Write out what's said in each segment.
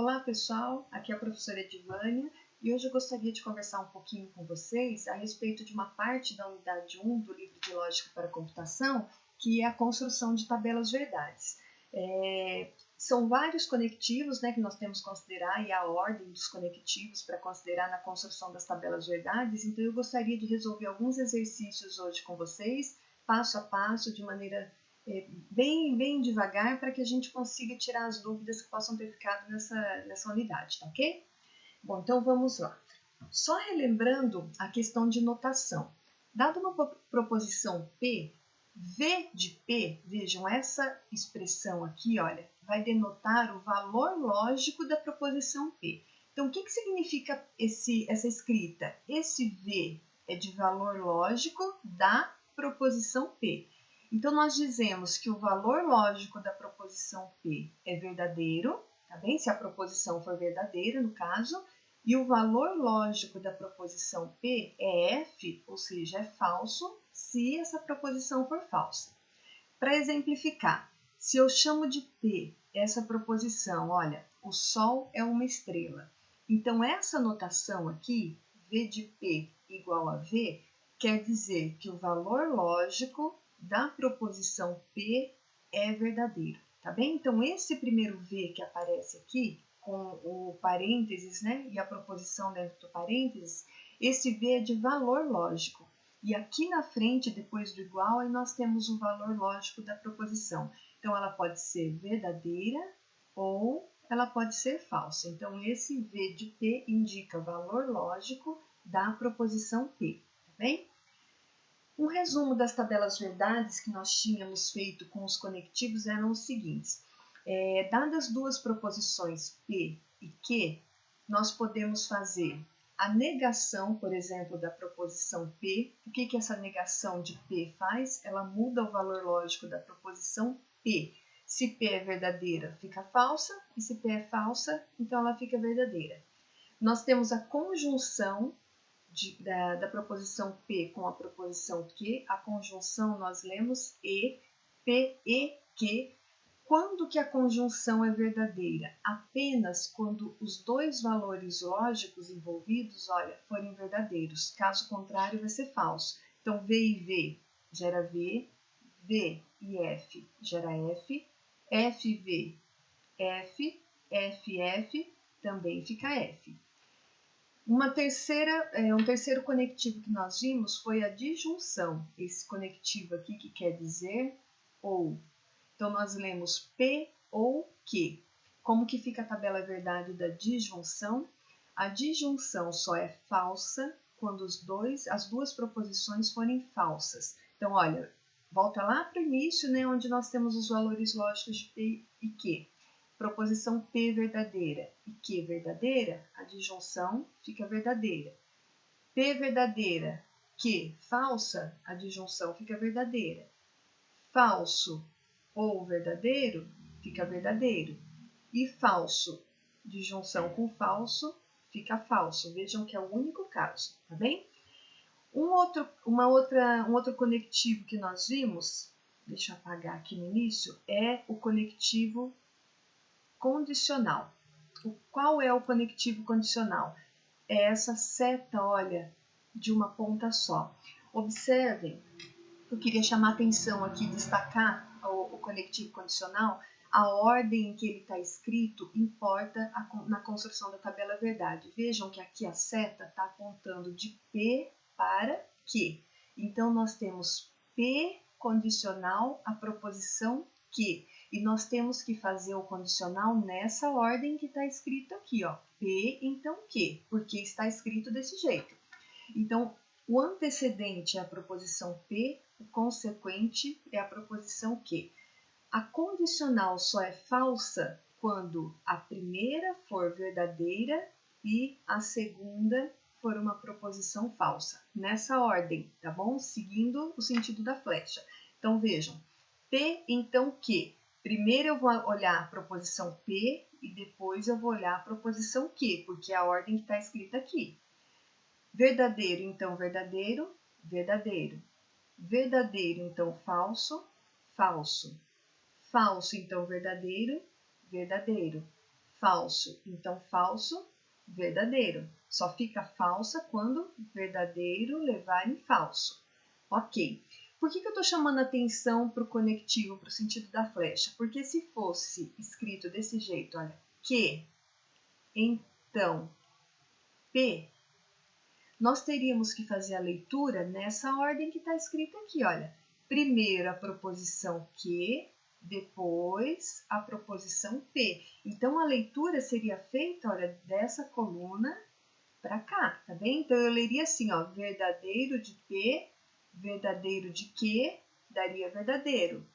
Olá pessoal, aqui é a professora Edivânia e hoje eu gostaria de conversar um pouquinho com vocês a respeito de uma parte da unidade 1 do livro de Lógica para a Computação, que é a construção de tabelas verdades. São vários conectivos, que nós temos que considerar e a ordem dos conectivos para considerar na construção das tabelas verdades, então eu gostaria de resolver alguns exercícios hoje com vocês, passo a passo, de maneira bem devagar, para que a gente consiga tirar as dúvidas que possam ter ficado nessa unidade, tá ok? Bom, então vamos lá. Só relembrando a questão de notação. Dada uma proposição P, V de P, vejam, essa expressão aqui, olha, vai denotar o valor lógico da proposição P. Então, o que significa essa escrita? Esse V é de valor lógico da proposição P. Então, nós dizemos que o valor lógico da proposição P é verdadeiro, tá bem? Se a proposição for verdadeira, no caso, e o valor lógico da proposição P é F, ou seja, é falso, se essa proposição for falsa. Para exemplificar, se eu chamo de P essa proposição, olha, o Sol é uma estrela. Então, essa notação aqui, V de P igual a V, quer dizer que o valor lógico da proposição P é verdadeiro, tá bem? Então, esse primeiro V que aparece aqui, com o parênteses, e a proposição dentro do parênteses, esse V é de valor lógico. E aqui na frente, depois do igual, aí nós temos o valor lógico da proposição. Então, ela pode ser verdadeira ou ela pode ser falsa. Então, esse V de P indica o valor lógico da proposição P, tá bem? Um resumo das tabelas verdades que nós tínhamos feito com os conectivos eram os seguintes. Dadas duas proposições P e Q, nós podemos fazer a negação, por exemplo, da proposição P. O que essa negação de P faz? Ela muda o valor lógico da proposição P. Se P é verdadeira, fica falsa, e se P é falsa, então ela fica verdadeira. Nós temos a conjunção da proposição P com a proposição Q. A conjunção nós lemos E, P, E, Q. Quando que a conjunção é verdadeira? Apenas quando os dois valores lógicos envolvidos, olha, forem verdadeiros. Caso contrário, vai ser falso. Então, V e V gera V, V e F gera F, FV, F, FF também fica F. Um terceiro conectivo que nós vimos foi a disjunção. Esse conectivo aqui que quer dizer ou. Então, nós lemos P ou Q. Como que fica a tabela verdade da disjunção? A disjunção só é falsa quando as duas proposições forem falsas. Então, olha, volta lá para o início, onde nós temos os valores lógicos de P e Q. Proposição P verdadeira e Q verdadeira, a disjunção fica verdadeira. P verdadeira, Q falsa, a disjunção fica verdadeira. Falso ou verdadeiro, fica verdadeiro. E falso, disjunção com falso, fica falso. Vejam que é o único caso, tá bem? Um outro conectivo que nós vimos, deixa eu apagar aqui no início, é o conectivo condicional. Qual é o conectivo condicional? É essa seta, olha, de uma ponta só. Observem, eu queria chamar a atenção aqui, destacar o conectivo condicional. A ordem em que ele está escrito importa na construção da tabela verdade. Vejam que aqui a seta está apontando de P para Q. Então, nós temos P condicional à proposição Q. E nós temos que fazer o condicional nessa ordem que está escrito aqui, ó. P, então Q, porque está escrito desse jeito. Então, o antecedente é a proposição P, o consequente é a proposição Q. A condicional só é falsa quando a primeira for verdadeira e a segunda for uma proposição falsa. Nessa ordem, tá bom? Seguindo o sentido da flecha. Então, vejam. P, então Q. Primeiro eu vou olhar a proposição P e depois eu vou olhar a proposição Q, porque é a ordem que está escrita aqui. Verdadeiro, então verdadeiro, verdadeiro. Verdadeiro, então falso, falso. Falso, então verdadeiro, verdadeiro. falso. Então, falso, verdadeiro. Só fica falsa quando verdadeiro levar em falso. Ok. Por que eu estou chamando a atenção para o conectivo, para o sentido da flecha? Porque se fosse escrito desse jeito, olha, que, então, P, nós teríamos que fazer a leitura nessa ordem que está escrita aqui, olha. Primeiro a proposição que, depois a proposição P. Então, a leitura seria feita, olha, dessa coluna para cá, tá bem? Então, eu leria assim, ó, verdadeiro de P, verdadeiro de que, daria verdadeiro.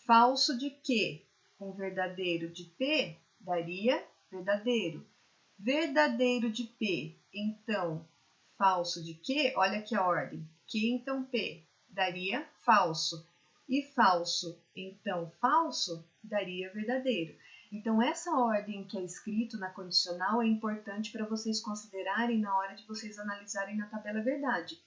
Falso de que, com verdadeiro de P, daria verdadeiro. Verdadeiro de P, então, falso de que, olha aqui a ordem, que, então, P, daria falso. E falso, então, falso, daria verdadeiro. Então, essa ordem que é escrito na condicional é importante para vocês considerarem na hora de vocês analisarem na tabela verdade.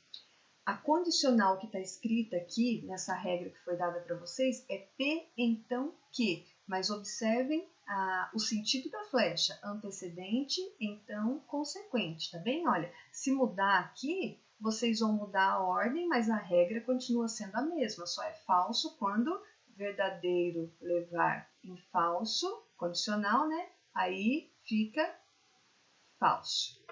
A condicional que está escrita aqui, nessa regra que foi dada para vocês, é P, então, que. Mas observem o sentido da flecha, antecedente, então, consequente, tá bem? Olha, se mudar aqui, vocês vão mudar a ordem, mas a regra continua sendo a mesma, só é falso quando verdadeiro levar em falso, condicional, né? Aí fica falso.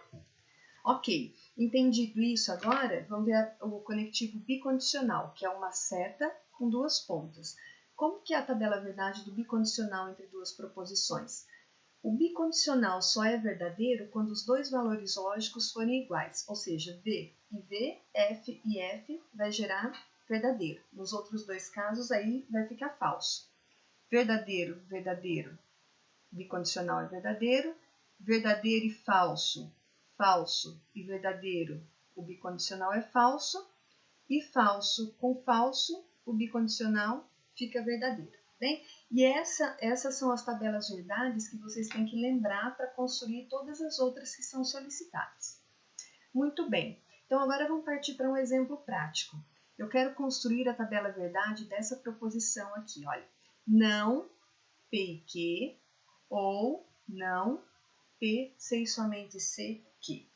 Ok, entendido isso agora, vamos ver o conectivo bicondicional, que é uma seta com duas pontas. Como que é a tabela verdade do bicondicional entre duas proposições? O bicondicional só é verdadeiro quando os dois valores lógicos forem iguais, ou seja, V e V, F e F vai gerar verdadeiro. Nos outros dois casos, aí vai ficar falso. Verdadeiro, verdadeiro, bicondicional é verdadeiro. Verdadeiro e falso, falso e verdadeiro, o bicondicional é falso. E falso com falso, o bicondicional fica verdadeiro, bem? E essas são as tabelas verdades que vocês têm que lembrar para construir todas as outras que são solicitadas. Muito bem, então agora vamos partir para um exemplo prático. Eu quero construir a tabela verdade dessa proposição aqui, olha. Não P e Q, ou não P, C e somente C, Q.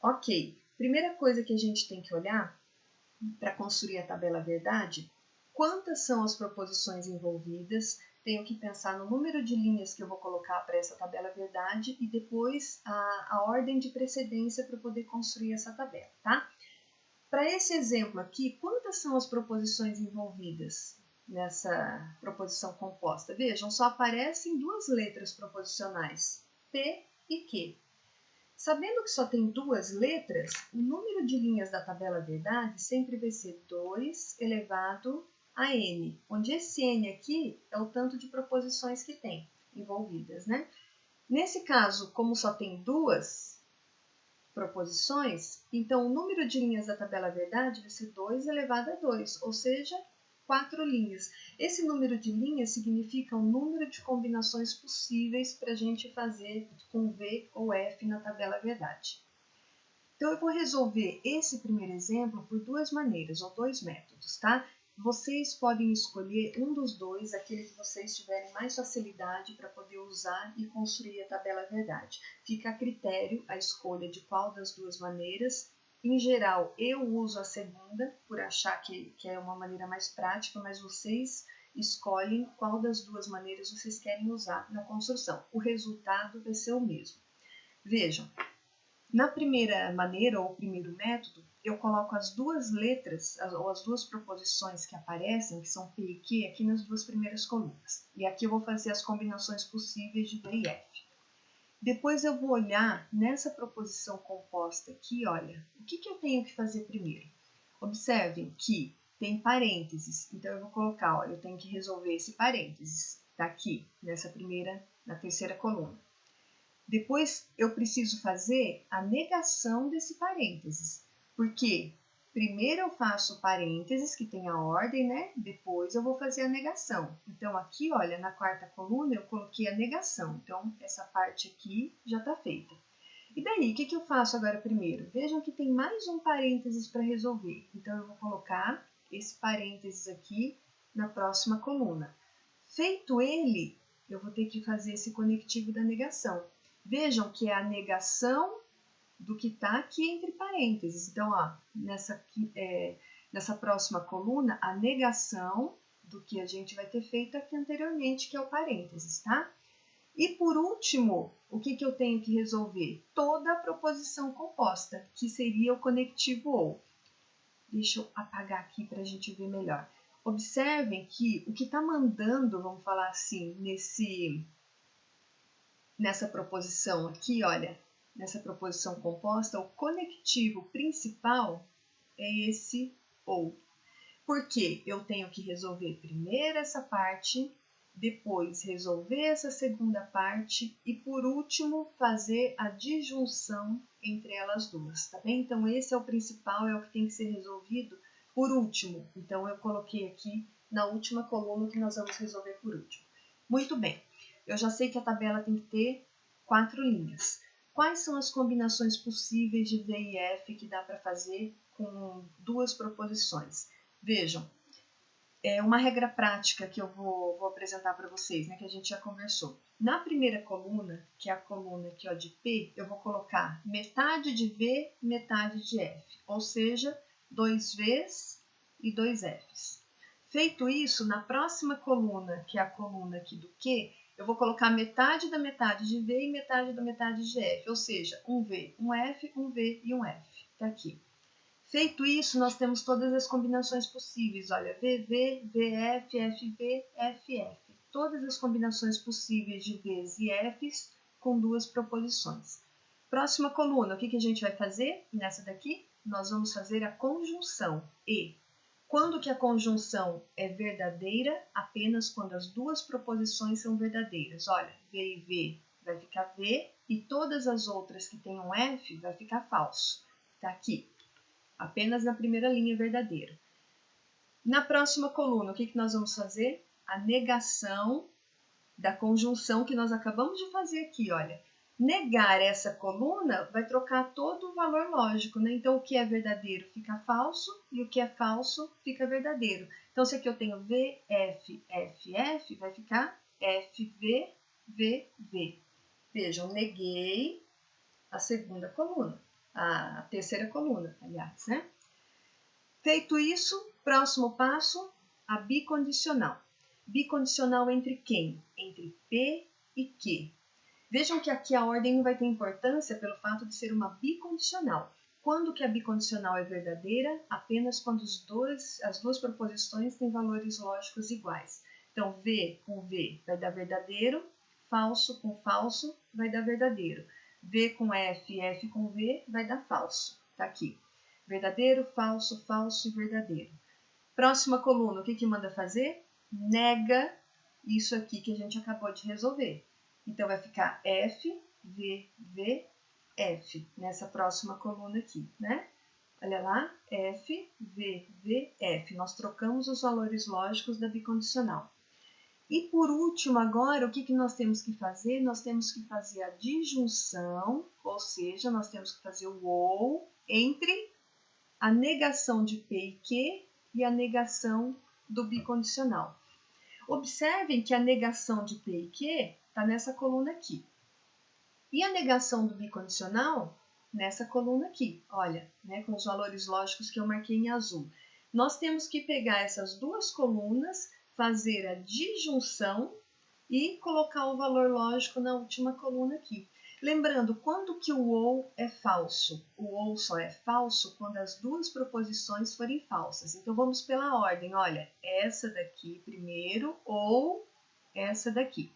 Ok, primeira coisa que a gente tem que olhar para construir a tabela verdade, quantas são as proposições envolvidas, tenho que pensar no número de linhas que eu vou colocar para essa tabela verdade e depois a ordem de precedência para poder construir essa tabela, tá? Para esse exemplo aqui, quantas são as proposições envolvidas nessa proposição composta? Vejam, só aparecem duas letras proposicionais, P e Q. Sabendo que só tem duas letras, o número de linhas da tabela verdade sempre vai ser 2 elevado a n, onde esse n aqui é o tanto de proposições que tem envolvidas, né? Nesse caso, como só tem duas proposições, então o número de linhas da tabela verdade vai ser 2 elevado a 2, ou seja, 4 linhas. Esse número de linhas significa o número de combinações possíveis para a gente fazer com V ou F na tabela verdade. Então, eu vou resolver esse primeiro exemplo por duas maneiras, ou dois métodos, tá? Vocês podem escolher um dos dois, aquele que vocês tiverem mais facilidade para poder usar e construir a tabela verdade. Fica a critério a escolha de qual das duas maneiras. Em geral, eu uso a segunda, por achar que é uma maneira mais prática, mas vocês escolhem qual das duas maneiras vocês querem usar na construção. O resultado vai ser o mesmo. Vejam, na primeira maneira, ou primeiro método, eu coloco as duas letras, ou as duas proposições que aparecem, que são P e Q, aqui nas duas primeiras colunas. E aqui eu vou fazer as combinações possíveis de V e F. Depois eu vou olhar nessa proposição composta aqui, olha, o que eu tenho que fazer primeiro? Observem que tem parênteses, então eu vou colocar, olha, eu tenho que resolver esse parênteses, tá aqui, na terceira coluna. Depois eu preciso fazer a negação desse parênteses, porque primeiro eu faço o parênteses, que tem a ordem, né? Depois eu vou fazer a negação. Então, aqui, olha, na quarta coluna eu coloquei a negação. Então, essa parte aqui já está feita. E daí, o que eu faço agora primeiro? Vejam que tem mais um parênteses para resolver. Então, eu vou colocar esse parênteses aqui na próxima coluna. Feito ele, eu vou ter que fazer esse conectivo da negação. Vejam que é a negação do que está aqui entre parênteses. Então, ó, nessa próxima coluna, a negação do que a gente vai ter feito aqui anteriormente, que é o parênteses, tá? E por último, o que eu tenho que resolver? Toda a proposição composta, que seria o conectivo ou. Deixa eu apagar aqui para a gente ver melhor. Observem que o que está mandando, vamos falar assim, nessa proposição aqui, olha, nessa proposição composta, o conectivo principal é esse ou. Porque eu tenho que resolver primeiro essa parte, depois resolver essa segunda parte e, por último, fazer a disjunção entre elas duas, tá bem? Então, esse é o principal, é o que tem que ser resolvido por último. Então, eu coloquei aqui na última coluna que nós vamos resolver por último. Muito bem, eu já sei que a tabela tem que ter 4 linhas. Quais são as combinações possíveis de V e F que dá para fazer com 2 proposições? Vejam, é uma regra prática que eu vou apresentar para vocês, né, que a gente já conversou. Na primeira coluna, que é a coluna aqui, ó, de P, eu vou colocar metade de V, metade de F, ou seja, 2 Vs e 2 Fs. Feito isso, na próxima coluna, que é a coluna aqui do Q, eu vou colocar metade da metade de V e metade da metade de F, ou seja, um V, um F, um V e um F. Tá aqui. Feito isso, nós temos todas as combinações possíveis. Olha, VV, VF, FV, FF. Todas as combinações possíveis de Vs e Fs com 2 proposições. Próxima coluna, o que a gente vai fazer nessa daqui? Nós vamos fazer a conjunção e. Quando que a conjunção é verdadeira? Apenas quando as 2 proposições são verdadeiras. Olha, V e V vai ficar V e todas as outras que tenham F vai ficar falso. Tá aqui. Apenas na primeira linha verdadeiro. Na próxima coluna, o que nós vamos fazer? A negação da conjunção que nós acabamos de fazer aqui, olha. Negar essa coluna vai trocar todo o valor lógico, né? Então, o que é verdadeiro fica falso e o que é falso fica verdadeiro. Então, se aqui eu tenho V, F, F, F, vai ficar F, V, V, V. Vejam, neguei a segunda coluna. A terceira coluna, aliás, né? Feito isso, próximo passo, a bicondicional. Bicondicional entre quem? Entre P e Q. Vejam que aqui a ordem não vai ter importância pelo fato de ser uma bicondicional. Quando que a bicondicional é verdadeira? Apenas quando as duas proposições têm valores lógicos iguais. Então, V com V vai dar verdadeiro, falso com falso vai dar verdadeiro. V com F, F com V vai dar falso. Tá aqui. Verdadeiro, falso, falso e verdadeiro. Próxima coluna, o que manda fazer? Nega isso aqui que a gente acabou de resolver. Então, vai ficar F, V, V, F, nessa próxima coluna aqui, né? Olha lá, F, V, V, F. Nós trocamos os valores lógicos da bicondicional. E por último, agora, o que nós temos que fazer? Nós temos que fazer a disjunção, ou seja, nós temos que fazer o ou entre a negação de P e Q e a negação do bicondicional. Observem que a negação de P e Q está nessa coluna aqui. E a negação do bicondicional nessa coluna aqui, olha, né, com os valores lógicos que eu marquei em azul. Nós temos que pegar essas 2 colunas, fazer a disjunção e colocar o valor lógico na última coluna aqui. Lembrando, quando que o ou é falso? O ou só é falso quando as 2 proposições forem falsas. Então, vamos pela ordem. Olha, essa daqui primeiro ou essa daqui.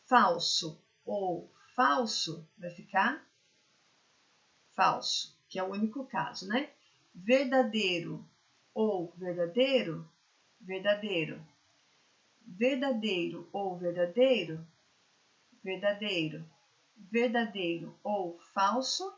Falso ou falso vai ficar falso, que é o único caso, né? Verdadeiro ou verdadeiro, verdadeiro. Verdadeiro ou verdadeiro, verdadeiro. Verdadeiro ou falso,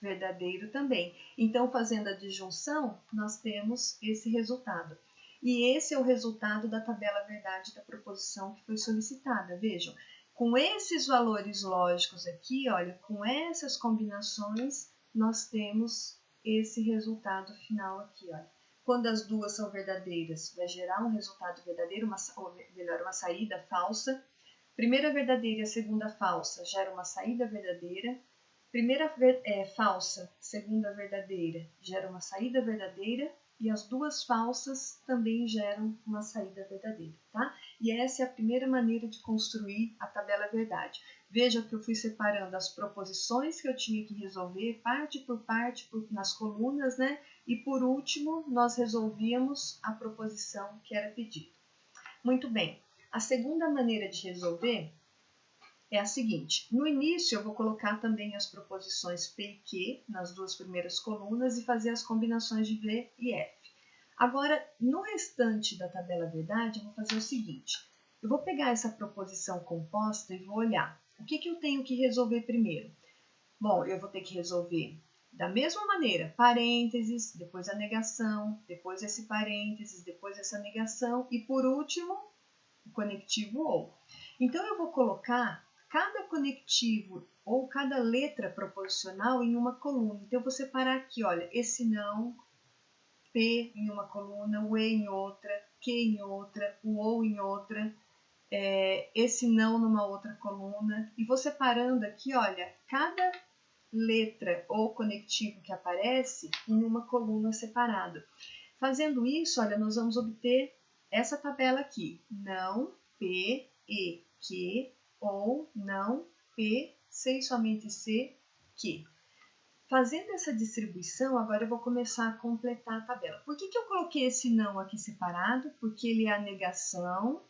verdadeiro também. Então, fazendo a disjunção, nós temos esse resultado. E esse é o resultado da tabela verdade da proposição que foi solicitada. Vejam, com esses valores lógicos aqui, olha, com essas combinações, nós temos esse resultado final aqui, olha. Quando as duas são verdadeiras, vai gerar um resultado verdadeiro, ou melhor, uma saída falsa. Primeira verdadeira e a segunda falsa gera uma saída verdadeira. Primeira falsa, segunda verdadeira gera uma saída verdadeira. E as duas falsas também geram uma saída verdadeira, tá? E essa é a primeira maneira de construir a tabela verdade. Veja que eu fui separando as proposições que eu tinha que resolver, parte por parte, nas colunas, né? E por último, nós resolvíamos a proposição que era pedida. Muito bem. A segunda maneira de resolver é a seguinte. No início, eu vou colocar também as proposições P e Q nas duas primeiras colunas e fazer as combinações de V e F. Agora, no restante da tabela verdade, eu vou fazer o seguinte. Eu vou pegar essa proposição composta e vou olhar. O que eu tenho que resolver primeiro? Bom, eu vou ter que resolver da mesma maneira, parênteses, depois a negação, depois esse parênteses, depois essa negação e, por último, o conectivo ou. Então, eu vou colocar cada conectivo ou cada letra proposicional em uma coluna. Então, eu vou separar aqui, olha, esse não, P em uma coluna, o E em outra, Q em outra, o OU em outra, esse não numa outra coluna. E vou separando aqui, olha, cada letra ou conectivo que aparece em uma coluna separada. Fazendo isso, olha, nós vamos obter essa tabela aqui. Não, P, E, Q, ou não, P, C e somente C, Q. Fazendo essa distribuição, agora eu vou começar a completar a tabela. Por que eu coloquei esse não aqui separado? Porque ele é a negação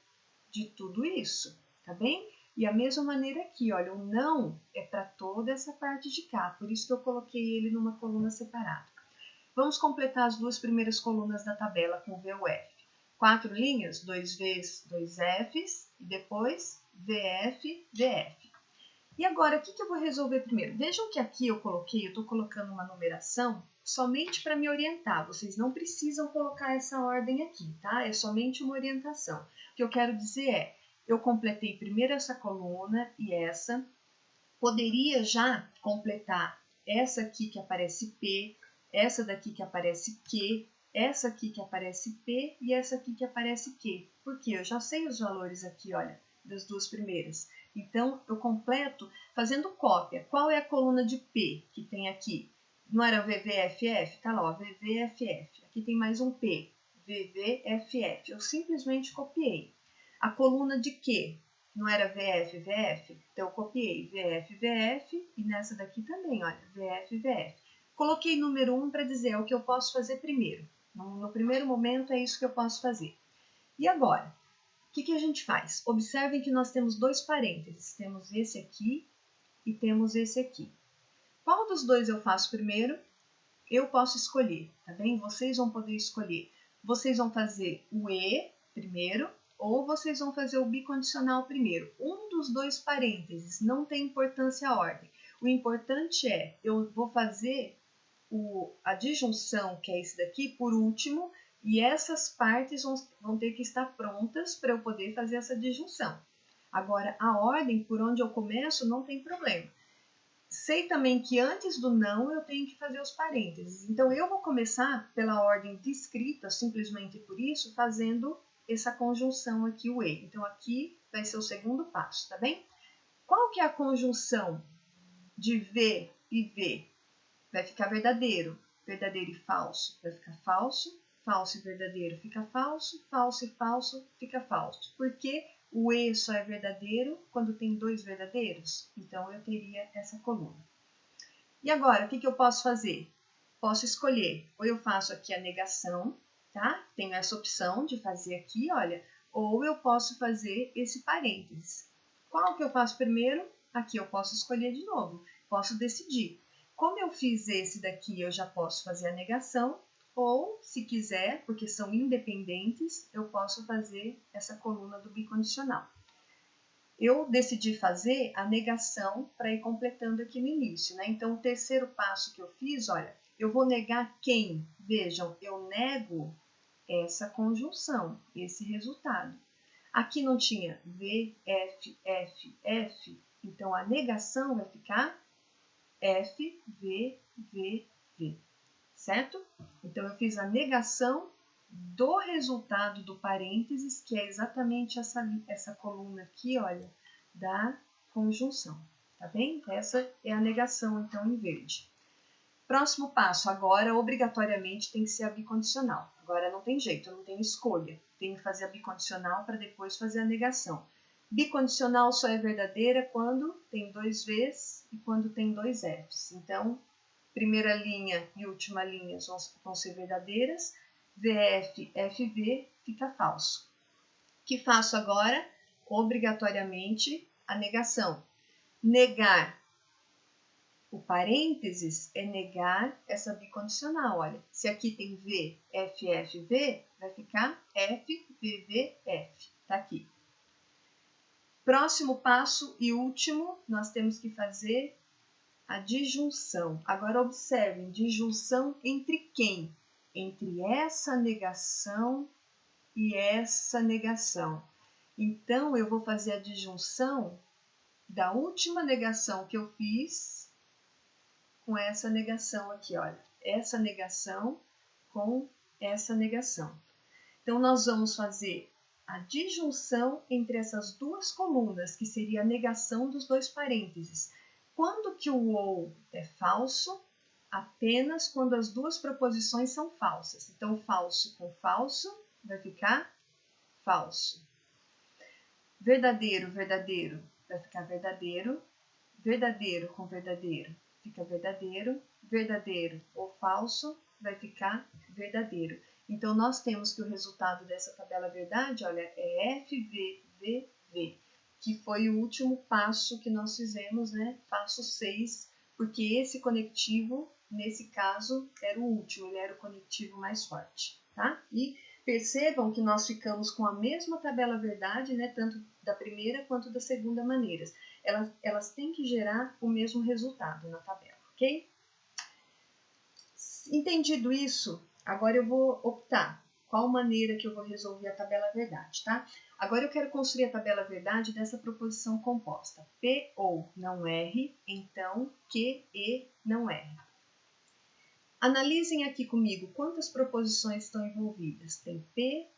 de tudo isso, tá bem? E a mesma maneira aqui, olha, o não é para toda essa parte de cá, por isso que eu coloquei ele numa coluna separada. Vamos completar as duas primeiras colunas da tabela com V ou F. 4 linhas, 2 Vs, 2 Fs, e depois VF, VF. E agora, o que eu vou resolver primeiro? Vejam que aqui eu estou colocando uma numeração somente para me orientar. Vocês não precisam colocar essa ordem aqui, tá? É somente uma orientação. O que eu quero dizer é, eu completei primeiro essa coluna e essa. Poderia já completar essa aqui que aparece P, essa daqui que aparece Q, essa aqui que aparece P e essa aqui que aparece Q. Porque eu já sei os valores aqui, olha, das duas primeiras. Então, eu completo fazendo cópia. Qual é a coluna de P que tem aqui? Não era VVFF? Tá lá, ó, VVFF. Aqui tem mais um P, VVFF. Eu simplesmente copiei. A coluna de Q, não era VF, VF? Então, eu copiei VF, VF e nessa daqui também, olha, VF, VF. Coloquei número 1 para dizer o que eu posso fazer primeiro. No primeiro momento, é isso que eu posso fazer. E agora? O que a gente faz? Observem que nós temos dois parênteses. Temos esse aqui e temos esse aqui. Qual dos dois eu faço primeiro? Eu posso escolher, tá bem? Vocês vão poder escolher. Vocês vão fazer o E primeiro ou vocês vão fazer o bicondicional primeiro. Um dos dois parênteses, não tem importância a ordem. O importante é, eu vou fazer a disjunção, que é esse daqui, por último, e essas partes vão ter que estar prontas para eu poder fazer essa disjunção. Agora, a ordem por onde eu começo não tem problema. Sei também que antes do não eu tenho que fazer os parênteses. Então, eu vou começar pela ordem descrita, simplesmente por isso, fazendo essa conjunção aqui, o E. Então, aqui vai ser o segundo passo, tá bem? Qual que é a conjunção de V e V? Vai ficar verdadeiro, verdadeiro e falso, vai ficar falso, falso e verdadeiro fica falso, falso e falso fica falso. Porque o E só é verdadeiro quando tem dois verdadeiros, então eu teria essa coluna. E agora, o que eu posso fazer? Posso escolher, ou eu faço aqui a negação, tá? Tenho essa opção de fazer aqui, olha, ou eu posso fazer esse parênteses. Qual que eu faço primeiro? Aqui eu posso escolher de novo, posso decidir. Como eu fiz esse daqui, eu já posso fazer a negação, ou, se quiser, porque são independentes, eu posso fazer essa coluna do bicondicional. Eu decidi fazer a negação para ir completando aqui no início, né? Então, o terceiro passo que eu fiz, olha, eu vou negar quem? Vejam, eu nego essa conjunção, esse resultado. Aqui não tinha V, F, F, F, então a negação vai ficar F, V, V, V, certo? Então, eu fiz a negação do resultado do parênteses, que é exatamente essa coluna aqui, olha, da conjunção, tá bem? Essa é a negação, então, em verde. Próximo passo, agora, obrigatoriamente, tem que ser a bicondicional. Agora não tem jeito, eu não tenho escolha. Tenho que fazer a bicondicional para depois fazer a negação. Bicondicional só é verdadeira quando tem 2 Vs e quando tem 2 Fs. Então, primeira linha e última linha vão ser verdadeiras. VF, FV fica falso. O que faço agora? Obrigatoriamente a negação. Negar o parênteses é negar essa bicondicional. Olha, se aqui tem V, F, F, V, vai ficar F, V, V, F. Tá aqui. Próximo passo e último, nós temos que fazer a disjunção. Agora observem, disjunção entre quem? Entre essa negação e essa negação. Então, eu vou fazer a disjunção da última negação que eu fiz com essa negação aqui, olha. Essa negação com essa negação. Então, nós vamos fazer a disjunção entre essas duas colunas, que seria a negação dos 2 parênteses. Quando que o ou é falso? Apenas quando as duas proposições são falsas. Então, falso com falso vai ficar falso. Verdadeiro, verdadeiro, vai ficar verdadeiro. Verdadeiro com verdadeiro fica verdadeiro. Verdadeiro ou falso vai ficar verdadeiro. Então, nós temos que o resultado dessa tabela verdade, olha, é FVVV, que foi o último passo que nós fizemos, né? Passo 6, porque esse conectivo, nesse caso, era o último, ele era o conectivo mais forte, tá? E percebam que nós ficamos com a mesma tabela verdade, né? Tanto da primeira quanto da segunda maneiras. Elas têm que gerar o mesmo resultado na tabela, ok? Entendido isso, agora eu vou optar qual maneira que eu vou resolver a tabela verdade, tá? Agora eu quero construir a tabela verdade dessa proposição composta. P ou não R, então Q e não R. Analisem aqui comigo quantas proposições estão envolvidas. Tem P,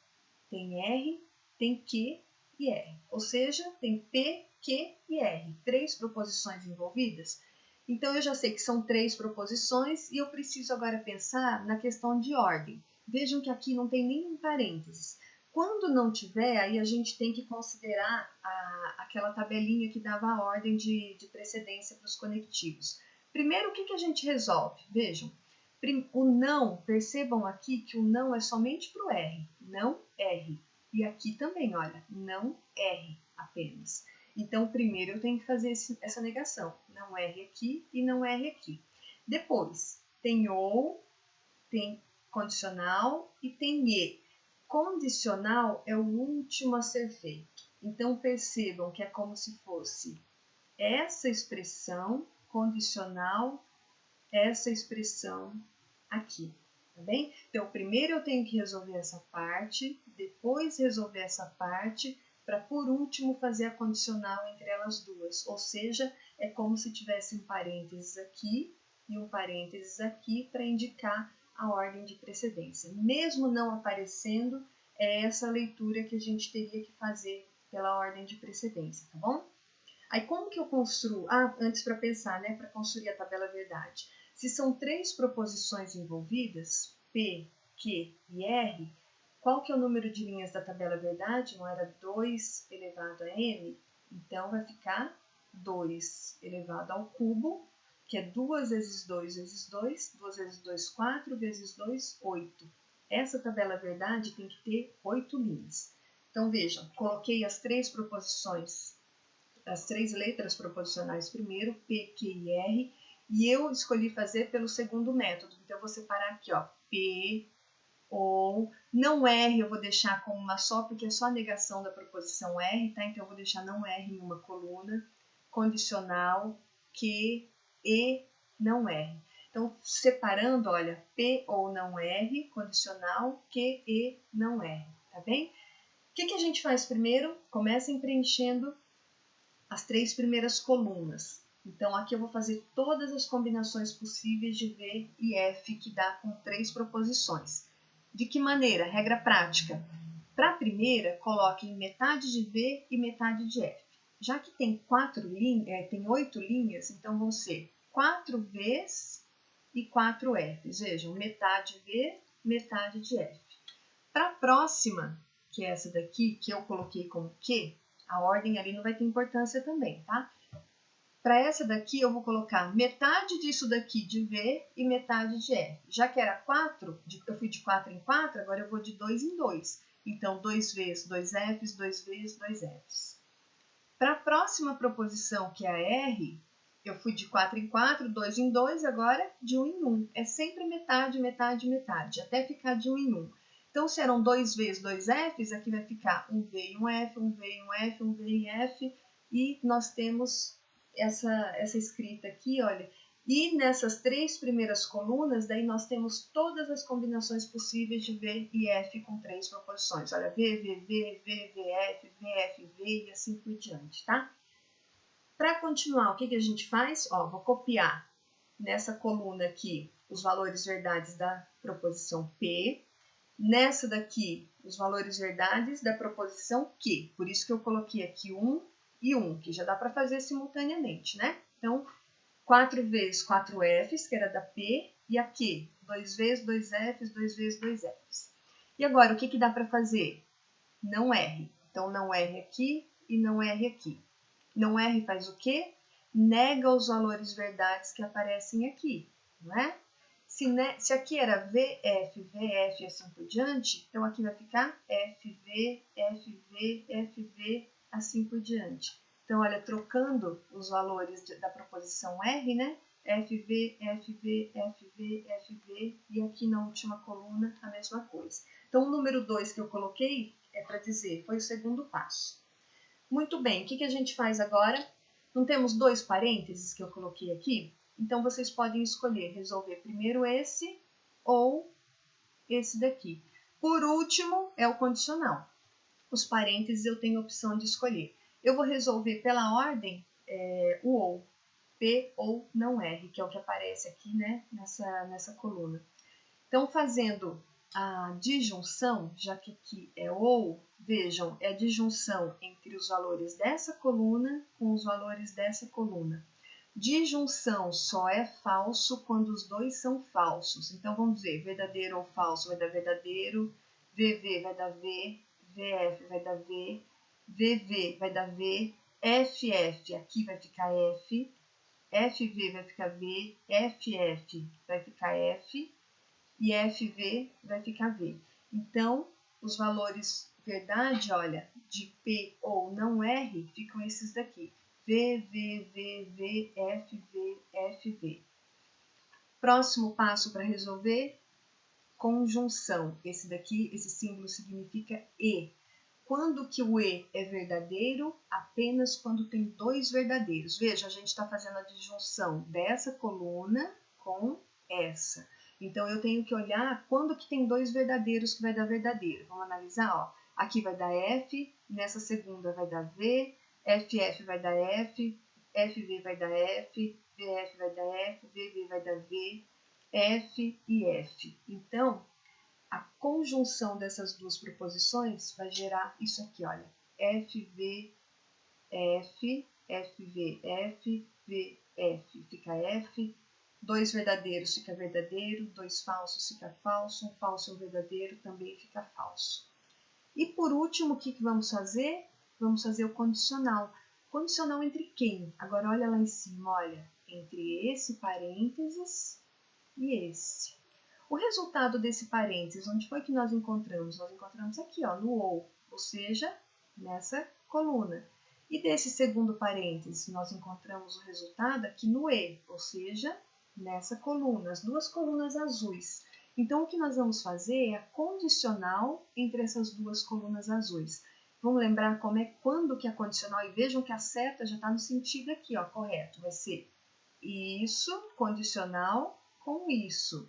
tem R, tem Q e R. Ou seja, tem P, Q e R. 3 proposições envolvidas. Então, eu já sei que são 3 proposições e eu preciso agora pensar na questão de ordem. Vejam que aqui não tem nenhum parênteses. Quando não tiver, aí a gente tem que considerar aquela tabelinha que dava a ordem de precedência para os conectivos. Primeiro, o que a gente resolve? Vejam, o não, percebam aqui que o não é somente para o R, não R. E aqui também, olha, não R apenas. Então, primeiro eu tenho que fazer essa negação. Não R aqui e não R aqui. Depois, tem ou, tem condicional e tem e. Condicional é o último a ser feito. Então, percebam que é como se fosse essa expressão condicional, essa expressão aqui. Tá bem? Então, primeiro eu tenho que resolver essa parte, depois resolver essa parte, para por último fazer a condicional entre elas duas, ou seja, é como se tivesse um parênteses aqui e um parênteses aqui para indicar a ordem de precedência. Mesmo não aparecendo, é essa leitura que a gente teria que fazer pela ordem de precedência, tá bom? Aí como que eu construo? Antes para pensar, né, para construir a tabela verdade. Se são 3 proposições envolvidas, P, Q e R, qual que é o número de linhas da tabela verdade? Não era 2 elevado a n? Então, vai ficar 2 elevado ao cubo, que é 2 vezes 2 vezes 2, 2 vezes 2, 4, vezes 2, 8. Essa tabela verdade tem que ter 8 linhas. Então, vejam, coloquei as 3 proposições, as 3 letras proposicionais primeiro, P, Q e R, e eu escolhi fazer pelo segundo método. Então, eu vou separar aqui, ó, P, ou não R eu vou deixar como uma só, porque é só a negação da proposição R, tá? Então, eu vou deixar não R em uma coluna, condicional, Q, E, não R. Então, separando, olha, P ou não R, condicional, Q, E, não R, tá bem? O que a gente faz primeiro? Comecem preenchendo as 3 primeiras colunas. Então, aqui eu vou fazer todas as combinações possíveis de V e F, que dá com 3 proposições. De que maneira? Regra prática. Para a primeira, coloque metade de V e metade de F. Já que tem 8 linhas, então vão ser 4 Vs e 4 Fs. Vejam, metade V, metade de F. Para a próxima, que é essa daqui, que eu coloquei como Q, a ordem ali não vai ter importância também, tá? Para essa daqui, eu vou colocar metade disso daqui de V e metade de F. Já que era 4, eu fui de 4 em 4, agora eu vou de 2 em 2. Então, 2 Vs, 2 Fs, 2 Vs, 2 Fs. Para a próxima proposição, que é a R, eu fui de 4 em 4, 2 em 2, agora de 1 em 1. É sempre metade, metade, metade, até ficar de 1 em 1. Então, se eram 2 Vs, 2 Fs, aqui vai ficar 1 V e 1 F, 1 V e 1 F, 1 V e F. E nós temos essa escrita aqui, olha. E nessas 3 primeiras colunas, daí nós temos todas as combinações possíveis de V e F com 3 proposições. Olha, V, V, V, V, V, F, V, F, V e assim por diante, tá? Para continuar, o que a gente faz? Ó, vou copiar nessa coluna aqui os valores verdades da proposição P. Nessa daqui, os valores verdades da proposição Q. Por isso que eu coloquei aqui 1 e 1, que já dá para fazer simultaneamente, né? Então, 4 vezes 4 Fs, que era da P, e a Q. 2 vezes 2 Fs, 2 vezes 2 Fs. E agora, o que dá para fazer? Não R. Então, não R aqui e não R aqui. Não R faz o quê? Nega os valores verdades que aparecem aqui, não é? Se aqui era VF, VF e assim por diante, então aqui vai ficar FV, FV, FV, assim por diante. Então, olha, trocando os valores da proposição R, né? FV, FV, FV, FV, e aqui na última coluna a mesma coisa. Então, o número 2 que eu coloquei é para dizer, foi o segundo passo. Muito bem, o que a gente faz agora? Não temos 2 parênteses que eu coloquei aqui? Então, vocês podem escolher resolver primeiro esse ou esse daqui. Por último, é o condicional. Os parênteses eu tenho a opção de escolher. Eu vou resolver pela ordem o ou. P ou não R, que é o que aparece aqui, né, nessa coluna. Então, fazendo a disjunção, já que aqui é ou, vejam, é a disjunção entre os valores dessa coluna com os valores dessa coluna. Disjunção só é falso quando os dois são falsos. Então, vamos ver, verdadeiro ou falso vai dar verdadeiro, VV vai dar V, VF vai dar V, VV vai dar V, FF aqui vai ficar F, FV vai ficar V, FF vai ficar F, e FV vai ficar V. Então, os valores verdade, olha, de P ou não R, ficam esses daqui. V, V, V, V, F, V, F, V. Próximo passo para resolver, conjunção. Esse daqui, esse símbolo significa E. Quando que o E é verdadeiro? Apenas quando tem 2 verdadeiros. Veja, a gente está fazendo a disjunção dessa coluna com essa. Então, eu tenho que olhar quando que tem 2 verdadeiros que vai dar verdadeiro. Vamos analisar, ó. Aqui vai dar F, nessa segunda vai dar V, FF vai dar F, FV vai dar F, VF vai dar F, VV vai dar V, F e F. Então, a conjunção dessas duas proposições vai gerar isso aqui, olha. FV, F, FV, F, VF fica F, 2 verdadeiros fica verdadeiro, 2 falsos fica falso, um falso e um verdadeiro também fica falso. E por último, o que vamos fazer? Vamos fazer o condicional. Condicional entre quem? Agora olha lá em cima, olha, entre esse parênteses e esse. O resultado desse parênteses, onde foi que nós encontramos? Nós encontramos aqui, ó, no ou seja, nessa coluna. E desse segundo parênteses, nós encontramos o resultado aqui no E, ou seja, nessa coluna, as duas colunas azuis. Então, o que nós vamos fazer é a condicional entre essas duas colunas azuis. Vamos lembrar quando que é a condicional, e vejam que a seta já está no sentido aqui, ó, correto. Vai ser isso, condicional com isso.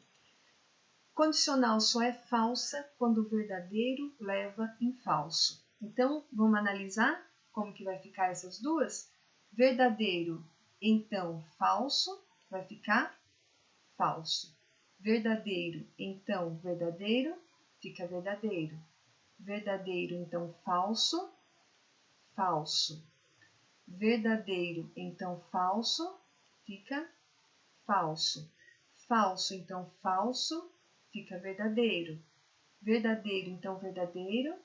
Condicional só é falsa quando o verdadeiro leva em falso. Então, vamos analisar como que vai ficar essas duas? Verdadeiro então falso, vai ficar falso. Verdadeiro, então verdadeiro, fica verdadeiro. Verdadeiro, então falso, falso. Verdadeiro, então falso, fica falso. Falso, então falso, fica verdadeiro. Verdadeiro, então verdadeiro,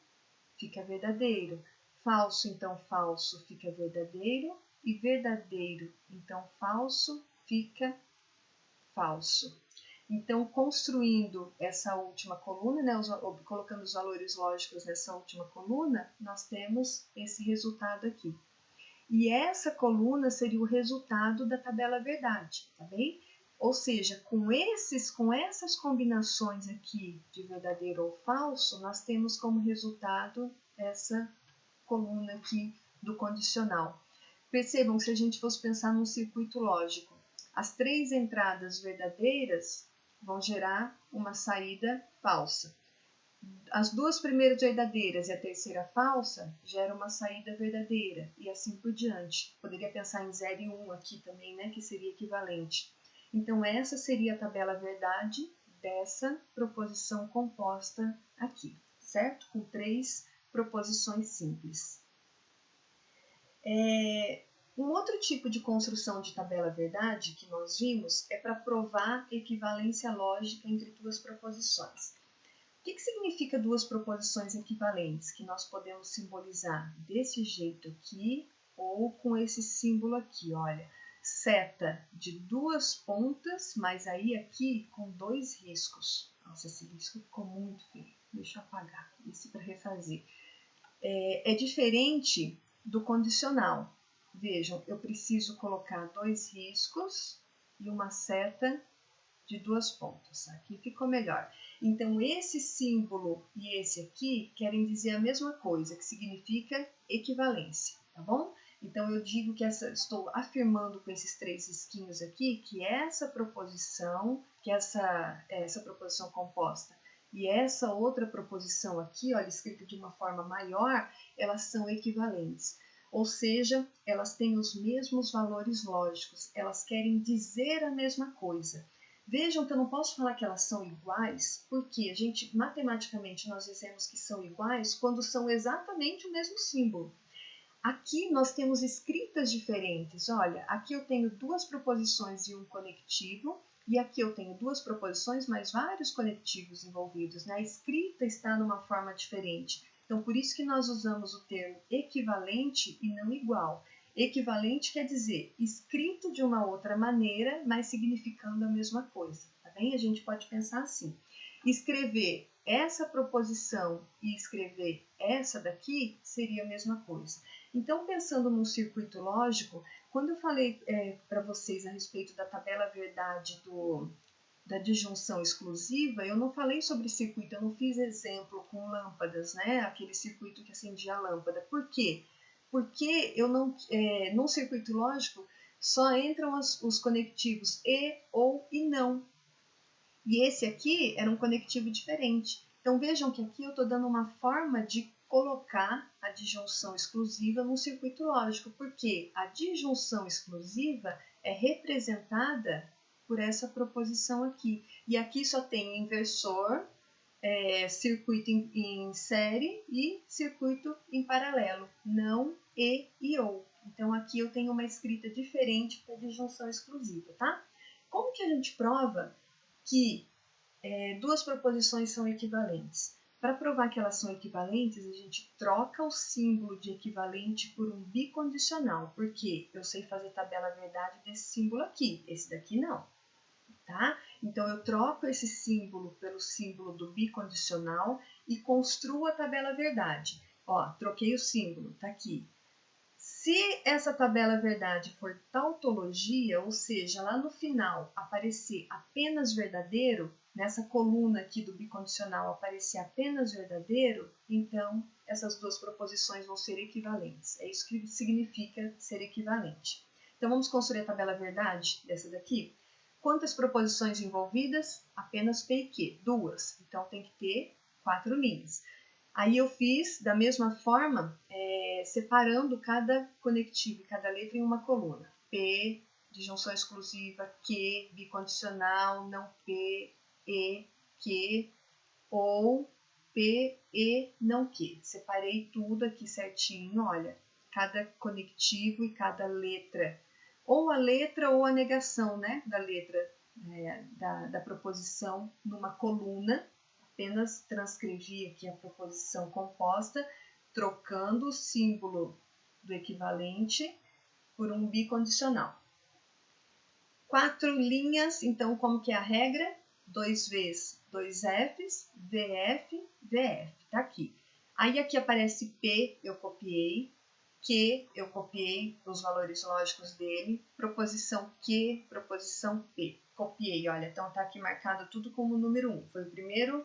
fica verdadeiro. Falso, então falso, fica verdadeiro. E verdadeiro, então falso, fica falso. Então, construindo essa última coluna, né, colocando os valores lógicos nessa última coluna, nós temos esse resultado aqui. E essa coluna seria o resultado da tabela verdade, tá bem? Ou seja, com essas combinações aqui de verdadeiro ou falso, nós temos como resultado essa coluna aqui do condicional. Percebam, se a gente fosse pensar num circuito lógico, as 3 entradas verdadeiras vão gerar uma saída falsa. As 2 primeiras verdadeiras e a terceira falsa geram uma saída verdadeira e assim por diante. Poderia pensar em 0 e 1 aqui também, né, que seria equivalente. Então, essa seria a tabela verdade dessa proposição composta aqui, certo? Com 3 proposições simples. Um outro tipo de construção de tabela verdade que nós vimos é para provar equivalência lógica entre 2 proposições. O que significa 2 proposições equivalentes que nós podemos simbolizar desse jeito aqui ou com esse símbolo aqui, olha, seta de 2 pontas, mas aí aqui com 2 riscos. Nossa, esse risco ficou muito feio. Deixa eu apagar isso para refazer. É diferente do condicional. Vejam, eu preciso colocar 2 riscos e uma seta de 2 pontas. Aqui ficou melhor. Então, esse símbolo e esse aqui querem dizer a mesma coisa, que significa equivalência, tá bom? Então, eu digo que estou afirmando com esses 3 risquinhos aqui que essa proposição, essa proposição composta e essa outra proposição aqui, olha, escrita de uma forma maior, elas são equivalentes. Ou seja, elas têm os mesmos valores lógicos, elas querem dizer a mesma coisa. Vejam que eu não posso falar que elas são iguais, porque matematicamente, nós dizemos que são iguais quando são exatamente o mesmo símbolo. Aqui nós temos escritas diferentes. Olha, aqui eu tenho 2 proposições e um conectivo, e aqui eu tenho 2 proposições mais vários conectivos envolvidos, né? A escrita está numa forma diferente. Então, por isso que nós usamos o termo equivalente e não igual. Equivalente quer dizer escrito de uma outra maneira, mas significando a mesma coisa, tá bem? A gente pode pensar assim. Escrever essa proposição e escrever essa daqui seria a mesma coisa. Então, pensando num circuito lógico, quando eu falei para vocês a respeito da tabela verdade da disjunção exclusiva, eu não falei sobre circuito, eu não fiz exemplo com lâmpadas, né? Aquele circuito que acendia a lâmpada. Por quê? Porque eu não, num circuito lógico só entram os conectivos e, ou e não. E esse aqui era um conectivo diferente. Então vejam que aqui eu estou dando uma forma de colocar a disjunção exclusiva num circuito lógico, porque a disjunção exclusiva é representada por essa proposição aqui. E aqui só tem inversor, circuito em série e circuito em paralelo, não e ou. Então aqui eu tenho uma escrita diferente para disjunção exclusiva, tá? Como que a gente prova que 2 proposições são equivalentes? Para provar que elas são equivalentes, a gente troca o símbolo de equivalente por um bicondicional, porque eu sei fazer tabela verdade desse símbolo aqui, esse daqui não. Tá? Então, eu troco esse símbolo pelo símbolo do bicondicional e construo a tabela verdade. Ó, troquei o símbolo, tá aqui. Se essa tabela verdade for tautologia, ou seja, lá no final aparecer apenas verdadeiro, nessa coluna aqui do bicondicional aparecer apenas verdadeiro, então essas 2 proposições vão ser equivalentes. É isso que significa ser equivalente. Então, vamos construir a tabela verdade dessa daqui? Quantas proposições envolvidas? Apenas P e Q, 2. Então, tem que ter 4 linhas. Aí eu fiz da mesma forma, separando cada conectivo e cada letra em uma coluna. P, disjunção exclusiva, que, bicondicional, não P, e, que, ou P, e, não que. Separei tudo aqui certinho, olha, cada conectivo e cada letra. Ou a letra ou a negação, né, da letra da proposição numa coluna. Apenas transcrevi aqui a proposição composta, trocando o símbolo do equivalente por um bicondicional. 4 linhas, então como que é a regra? 2 Vs, 2 Fs, VF, VF, tá aqui. Aí aqui aparece P, eu copiei, que, eu copiei os valores lógicos dele, proposição que, proposição P, copiei, olha, então tá aqui marcado tudo como número 1, foi o primeiro,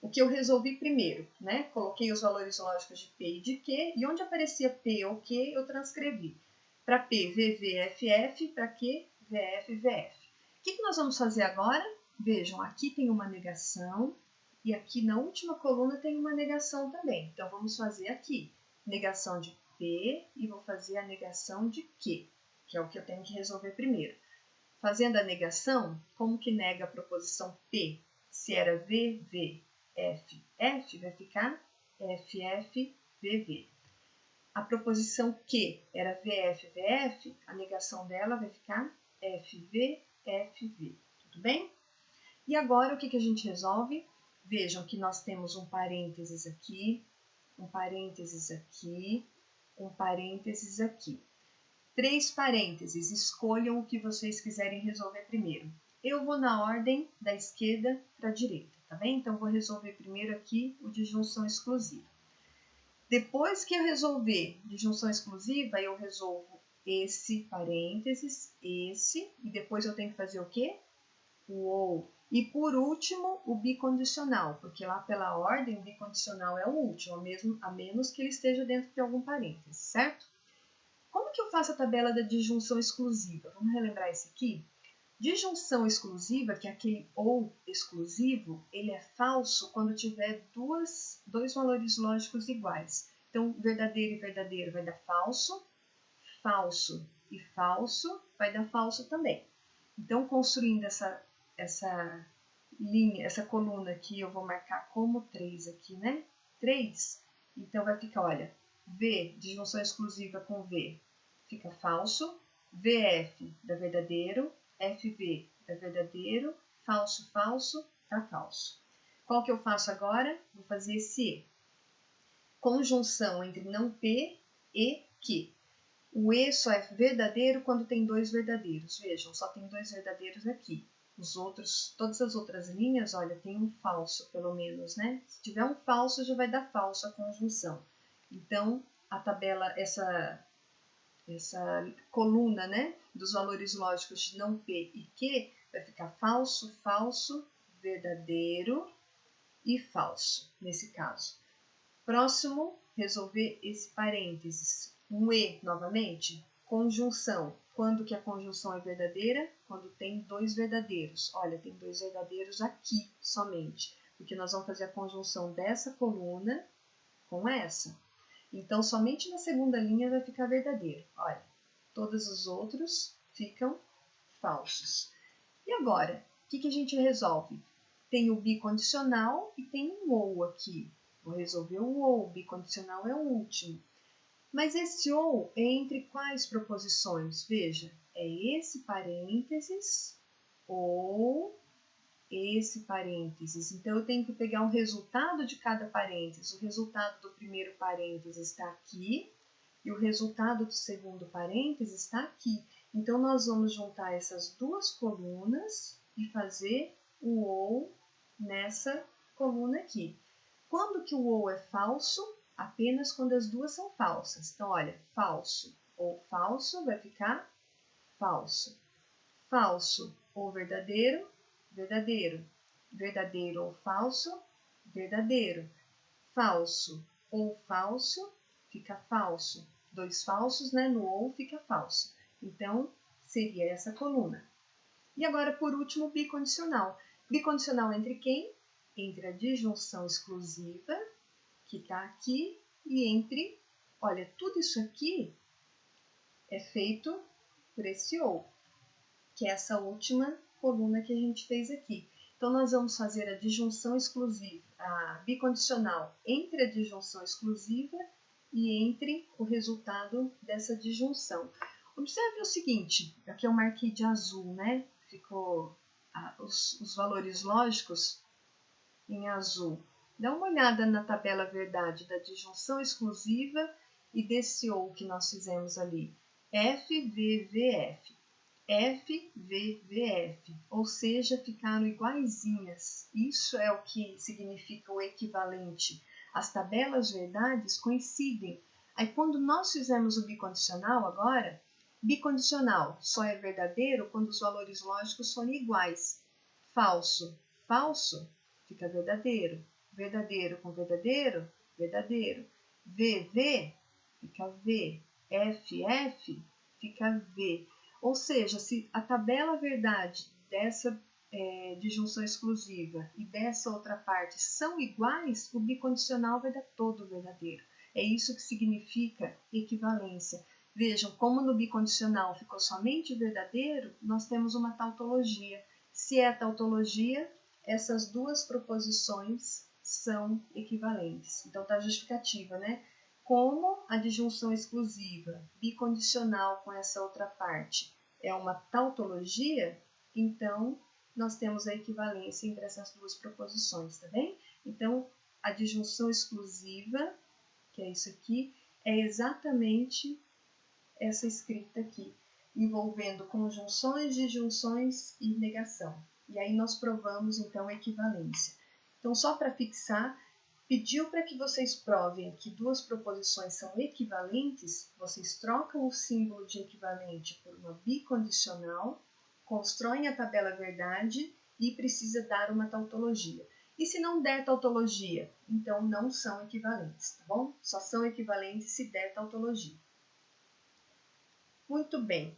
o que eu resolvi primeiro, né? Coloquei os valores lógicos de P e de Q, e onde aparecia P ou Q, eu transcrevi. Para P, VV, FF, para Q, VF, VF. O que nós vamos fazer agora? Vejam, aqui tem uma negação, e aqui na última coluna tem uma negação também. Então, vamos fazer aqui, negação de P, e vou fazer a negação de Q, que é o que eu tenho que resolver primeiro. Fazendo a negação, como que nega a proposição P? Se era VV, F, F, vai ficar FF, VV. A proposição Q era VF, VF, a negação dela vai ficar FV, FV. Tudo bem? E agora, o que a gente resolve? Vejam que nós temos um parênteses aqui, um parênteses aqui, um parênteses aqui. 3 parênteses, escolham o que vocês quiserem resolver primeiro. Eu vou na ordem da esquerda para a direita, tá bem? Então, vou resolver primeiro aqui o disjunção exclusiva. Depois que eu resolver disjunção exclusiva, eu resolvo esse parênteses, esse, e depois eu tenho que fazer o quê? O ou. E por último, o bicondicional, porque lá pela ordem, o bicondicional é o último, a menos que ele esteja dentro de algum parênteses, certo? Como que eu faço a tabela da disjunção exclusiva? Vamos relembrar isso aqui? Disjunção exclusiva, que é aquele ou exclusivo, ele é falso quando tiver dois valores lógicos iguais. Então, verdadeiro e verdadeiro vai dar falso, falso e falso vai dar falso também. Então, construindo essa linha, essa coluna aqui, eu vou marcar como 3 aqui, né? 3. Então, vai ficar, olha, V, disjunção exclusiva com V, fica falso, VF dá verdadeiro, FV dá verdadeiro, falso, falso, dá falso. Qual que eu faço agora? Vou fazer esse E. Conjunção entre não P e que. O E só é verdadeiro quando tem 2 verdadeiros. Vejam, só tem 2 verdadeiros aqui. Todas as outras linhas, olha, tem um falso, pelo menos, né? Se tiver um falso, já vai dar falso a conjunção. Então, a tabela, essa coluna, né, dos valores lógicos de não P e Q, vai ficar falso, falso, verdadeiro e falso, nesse caso. Próximo, resolver esse parênteses. Um E, novamente, conjunção. Quando que a conjunção é verdadeira? Quando tem 2 verdadeiros. Olha, tem 2 verdadeiros aqui somente, porque nós vamos fazer a conjunção dessa coluna com essa. Então, somente na segunda linha vai ficar verdadeiro. Olha, todos os outros ficam falsos. E agora, o que a gente resolve? Tem o bicondicional e tem um ou aqui. Vou resolver o ou, o bicondicional é o último. Mas esse ou é entre quais proposições? Veja, é esse parênteses ou esse parênteses. Então, eu tenho que pegar o resultado de cada parênteses. O resultado do primeiro parênteses está aqui e o resultado do segundo parênteses está aqui. Então, nós vamos juntar essas duas colunas e fazer o ou nessa coluna aqui. Quando que o ou é falso? Apenas quando as duas são falsas. Então, olha, falso ou falso vai ficar falso. Falso ou verdadeiro, verdadeiro. Verdadeiro ou falso, verdadeiro. Falso ou falso, fica falso. 2 falsos, né? No ou fica falso. Então, seria essa coluna. E agora, por último, bicondicional. Bicondicional entre quem? Entre a disjunção exclusiva, que está aqui, e entre, olha, tudo isso aqui é feito por esse ou. que é essa última coluna que a gente fez aqui. Então, nós vamos fazer a disjunção exclusiva, a bicondicional entre a disjunção exclusiva e entre o resultado dessa disjunção. Observe o seguinte, aqui eu marquei de azul, né? Ficou os valores lógicos em azul. Dá uma olhada na tabela verdade da disjunção exclusiva e desse OU que nós fizemos ali. FVVF. FVVF, ou seja, ficaram iguaizinhas. Isso é o que significa o equivalente. As tabelas verdades coincidem. Aí, quando nós fizermos o bicondicional agora, bicondicional só é verdadeiro quando os valores lógicos forem iguais. Falso, falso, fica verdadeiro. Verdadeiro com verdadeiro, verdadeiro. VV, fica V. FF, fica V. Ou seja, se a tabela verdade dessa disjunção exclusiva e dessa outra parte são iguais, o bicondicional vai dar todo verdadeiro. É isso que significa equivalência. Vejam, como no bicondicional ficou somente verdadeiro, nós temos uma tautologia. Se é tautologia, essas duas proposições são equivalentes. Então, está a justificativa, né? Como a disjunção exclusiva, bicondicional com essa outra parte, é uma tautologia, então nós temos a equivalência entre essas duas proposições, tá bem? Então, a disjunção exclusiva, que é isso aqui, é exatamente essa escrita aqui, envolvendo conjunções, disjunções e negação. E aí nós provamos, então, a equivalência. Então, só para fixar, pediu para que vocês provem que duas proposições são equivalentes, vocês trocam o símbolo de equivalente por uma bicondicional, constroem a tabela verdade e precisa dar uma tautologia. E se não der tautologia, então não são equivalentes, tá bom? Só são equivalentes se der tautologia. Muito bem.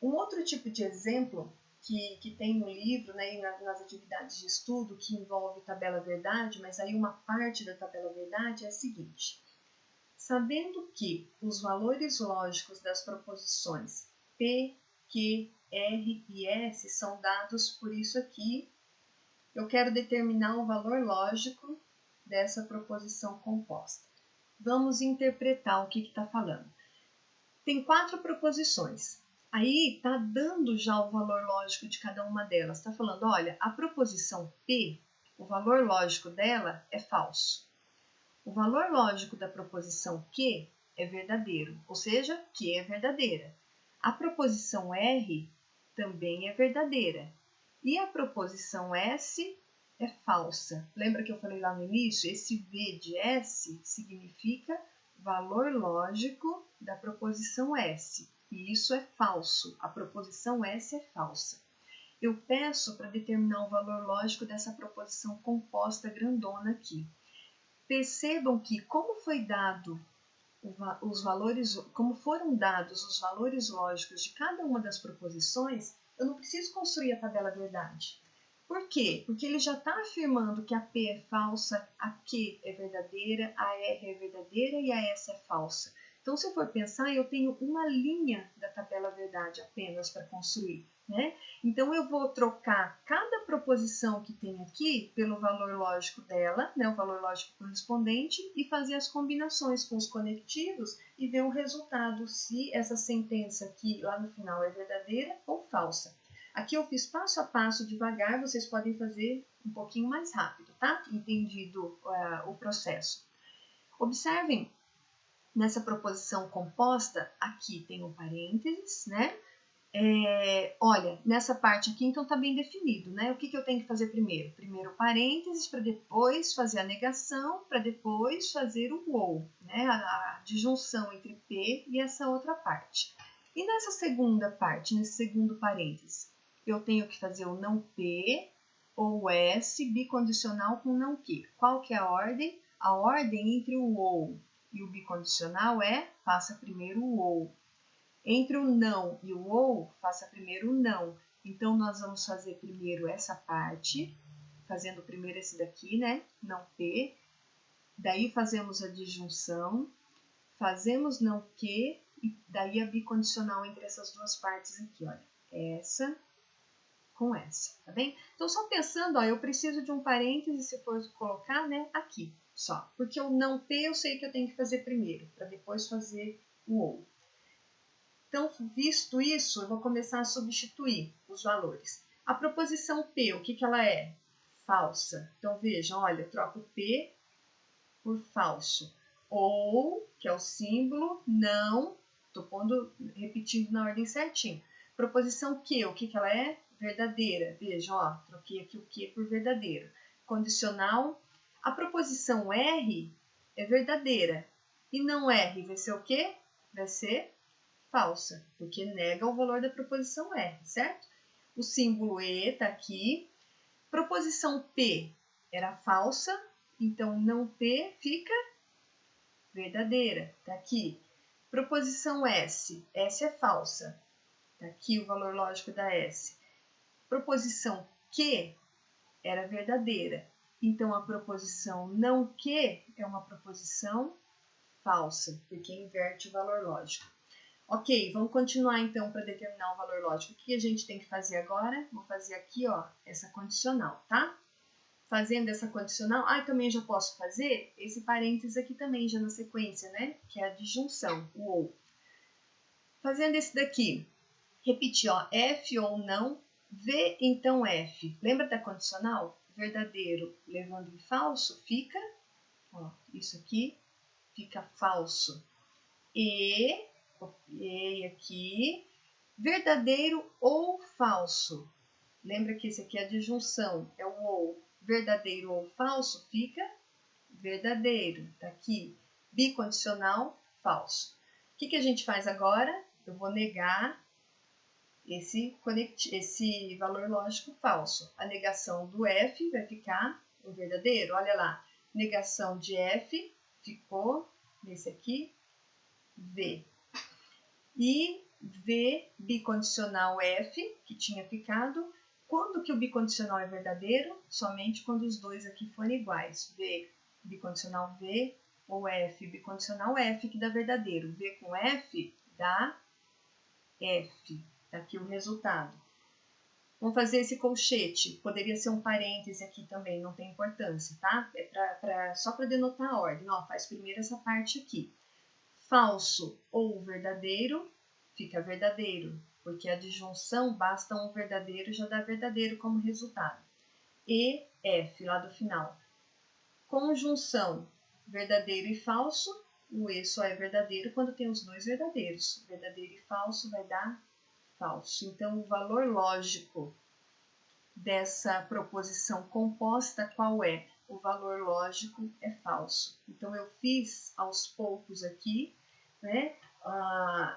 Um outro tipo de exemplo que tem no livro, né, e nas atividades de estudo, que envolve tabela verdade, mas aí uma parte da tabela verdade é a seguinte. Sabendo que os valores lógicos das proposições P, Q, R e S são dados por isso aqui, eu quero determinar o valor lógico dessa proposição composta. Vamos interpretar o que está falando. Tem 4 proposições. Aí está dando já o valor lógico de cada uma delas. Está falando, olha, a proposição P, o valor lógico dela é falso. O valor lógico da proposição Q é verdadeiro, ou seja, Q é verdadeira. A proposição R também é verdadeira. E a proposição S é falsa. Lembra que eu falei lá no início? Esse V de S significa valor lógico da proposição S. E isso é falso. A proposição S é falsa. Eu peço para determinar o valor lógico dessa proposição composta grandona aqui. Percebam que como foram dados os valores lógicos de cada uma das proposições, eu não preciso construir a tabela verdade. Por quê? Porque ele já está afirmando que a P é falsa, a Q é verdadeira, a R é verdadeira e a S é falsa. Então, se eu for pensar, eu tenho uma linha da tabela verdade apenas para construir, né? Então, eu vou trocar cada proposição que tem aqui pelo valor lógico dela, né, o valor lógico correspondente, e fazer as combinações com os conectivos e ver o resultado, se essa sentença aqui lá no final é verdadeira ou falsa. Aqui eu fiz passo a passo, devagar, vocês podem fazer um pouquinho mais rápido, tá? Entendido o processo. Observem, nessa proposição composta, aqui tem um parênteses, né? Olha, nessa parte aqui, então, está bem definido, né? O que eu tenho que fazer primeiro? Primeiro o parênteses, para depois fazer a negação, para depois fazer o OU, né? A disjunção entre P e essa outra parte. E nessa segunda parte, nesse segundo parênteses, eu tenho que fazer o não P ou S bicondicional com não Q. Qual que é a ordem? A ordem entre o OU e o bicondicional faça primeiro o OU. Entre o não e o ou, faça primeiro o não. Então, nós vamos fazer primeiro essa parte, fazendo primeiro esse daqui, né? Não P. Daí, fazemos a disjunção, fazemos não Q, e daí a bicondicional entre essas duas partes aqui, olha. Essa com essa, tá bem? Então, só pensando, ó, eu preciso de um parêntese, se for colocar, né, aqui, só. Porque o não P eu sei que eu tenho que fazer primeiro, para depois fazer o ou. Então, visto isso, eu vou começar a substituir os valores. A proposição P, o que ela é? Falsa. Então, vejam, olha, eu troco P por falso. Ou, que é o símbolo, não, estou repetindo na ordem certinho. Proposição Q, o que ela é? Verdadeira. Vejam, ó, troquei aqui o Q por verdadeiro. Condicional. A proposição R é verdadeira. E não R vai ser o quê? Vai ser falsa, porque nega o valor da proposição R, certo? O símbolo E está aqui. Proposição P era falsa, então não P fica verdadeira, está aqui. Proposição S, S é falsa, está aqui o valor lógico da S. Proposição Q era verdadeira, então a proposição não Q é uma proposição falsa, porque inverte o valor lógico. Ok, vamos continuar então para determinar o valor lógico. O que a gente tem que fazer agora? Vou fazer aqui, ó, essa condicional, tá? Fazendo essa condicional, também já posso fazer esse parênteses aqui também, já na sequência, né? Que é a disjunção, o ou. Fazendo esse daqui, repetir, ó, F ou não, V então F. Lembra da condicional? Verdadeiro levando em falso, fica, ó, isso aqui, fica falso. E, copiei aqui, verdadeiro ou falso. Lembra que esse aqui é a disjunção, é o ou. Verdadeiro ou falso fica verdadeiro, tá aqui. Bicondicional, falso. O que a gente faz agora? Eu vou negar esse valor lógico falso. A negação do F vai ficar o verdadeiro. Olha lá, negação de F ficou nesse aqui, V. E V bicondicional F, que tinha ficado. Quando que o bicondicional é verdadeiro? Somente quando os dois aqui forem iguais. V bicondicional V ou F bicondicional F, que dá verdadeiro. V com F dá F. Tá aqui o resultado. Vamos fazer esse colchete. Poderia ser um parêntese aqui também, não tem importância, tá? É só para denotar a ordem. Ó, faz primeiro essa parte aqui. Falso ou verdadeiro, fica verdadeiro, porque a disjunção basta um verdadeiro, já dá verdadeiro como resultado. E, F, lá do final. Conjunção, verdadeiro e falso, o E só é verdadeiro quando tem os dois verdadeiros. Verdadeiro e falso vai dar falso. Então, o valor lógico dessa proposição composta, qual é? O valor lógico é falso. Então, eu fiz aos poucos aqui, né?